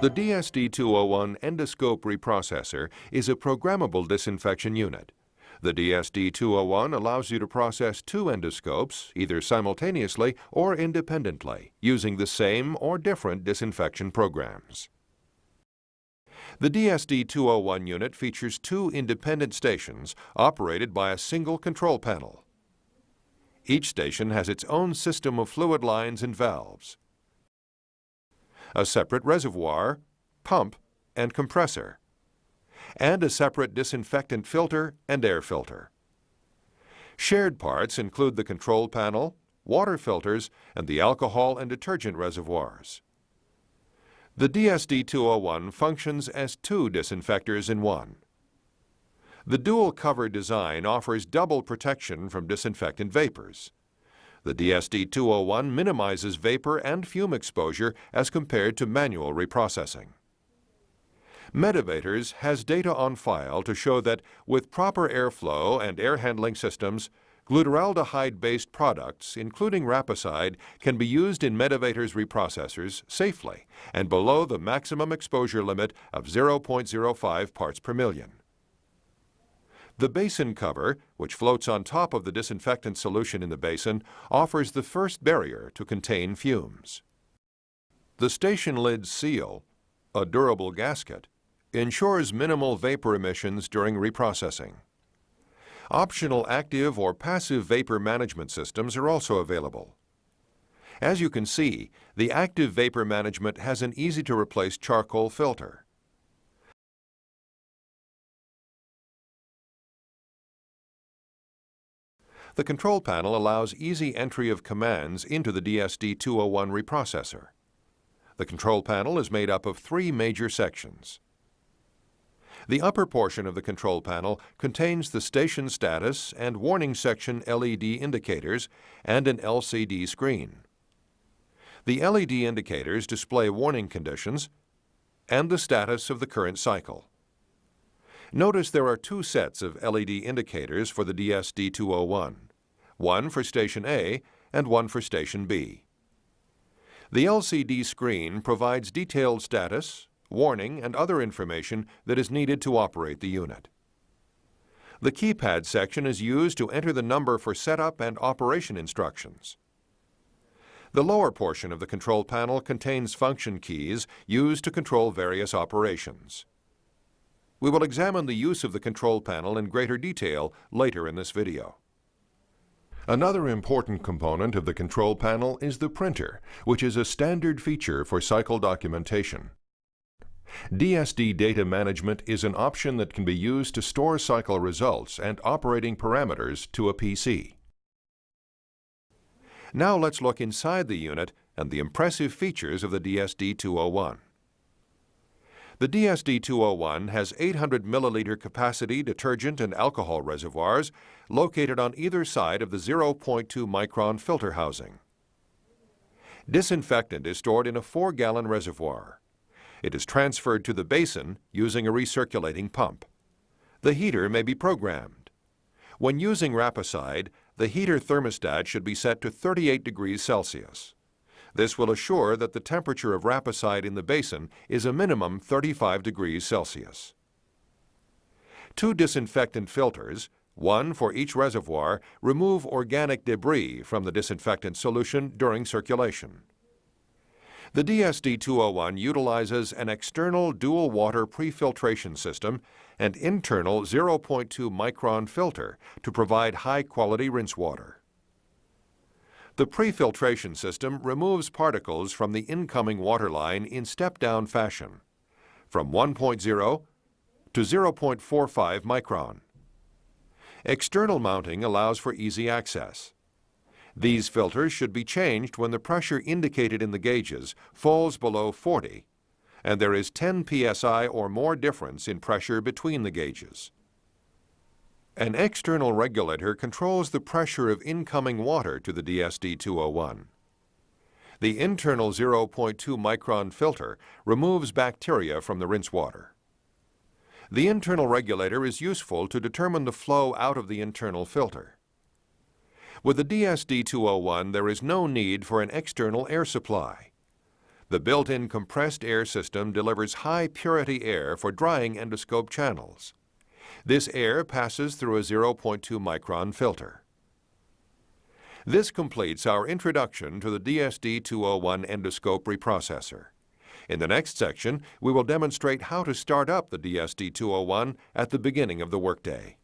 The DSD201 endoscope reprocessor is a programmable disinfection unit. The DSD201 allows you to process two endoscopes, either simultaneously or independently, using the same or different disinfection programs. The DSD201 unit features two independent stations operated by a single control panel. Each station has its own system of fluid lines and valves, a separate reservoir, pump, and compressor, and a separate disinfectant filter and air filter. Shared parts include the control panel, water filters, and the alcohol and detergent reservoirs. The DSD201 functions as two disinfectors in one. The dual cover design offers double protection from disinfectant vapors. The DSD201 minimizes vapor and fume exposure as compared to manual reprocessing. Medivator has data on file to show that with proper airflow and air handling systems, glutaraldehyde-based products, including Rapicide, can be used in Medivator's reprocessors safely and below the maximum exposure limit of 0.05 parts per million. The basin cover, which floats on top of the disinfectant solution in the basin, offers the first barrier to contain fumes. The station lid seal, a durable gasket, ensures minimal vapor emissions during reprocessing. Optional active or passive vapor management systems are also available. As you can see, the active vapor management has an easy-to-replace charcoal filter. The control panel allows easy entry of commands into the DSD201 reprocessor. The control panel is made up of three major sections. The upper portion of the control panel contains the station status and warning section LED indicators and an LCD screen. The LED indicators display warning conditions and the status of the current cycle. Notice there are two sets of LED indicators for the DSD201, one for Station A and one for Station B. The LCD screen provides detailed status, warning, and other information that is needed to operate the unit. The Keypad section is used to enter the number for setup and operation instructions. The lower portion of the control panel contains function keys used to control various operations. We will examine the use of the control panel in greater detail later in this video. Another important component of the control panel is the printer, which is a standard feature for cycle documentation. DSD data management is an option that can be used to store cycle results and operating parameters to a PC. Now let's look inside the unit and the impressive features of the DSD201. The DSD201 has 800 milliliter capacity detergent and alcohol reservoirs located on either side of the 0.2 micron filter housing. Disinfectant is stored in a 4-gallon reservoir. It is transferred to the basin using a recirculating pump. The heater may be programmed. When using Rapicide, the heater thermostat should be set to 38 degrees Celsius. This will assure that the temperature of Rapicide in the basin is a minimum 35 degrees Celsius. Two disinfectant filters, one for each reservoir, remove organic debris from the disinfectant solution during circulation. The DSD201 utilizes an external dual water pre-filtration system and internal 0.2 micron filter to provide high-quality rinse water. The pre-filtration system removes particles from the incoming water line in step-down fashion, from 1.0 to 0.45 micron. External mounting allows for easy access. These filters should be changed when the pressure indicated in the gauges falls below 40, and there is 10 psi or more difference in pressure between the gauges. An external regulator controls the pressure of incoming water to the DSD201. The internal 0.2 micron filter removes bacteria from the rinse water. The internal regulator is useful to determine the flow out of the internal filter. With the DSD201, there is no need for an external air supply. The built-in compressed air system delivers high-purity air for drying endoscope channels. This air passes through a 0.2 micron filter. This completes our introduction to the DSD201 endoscope reprocessor. In the next section, we will demonstrate how to start up the DSD201 at the beginning of the workday.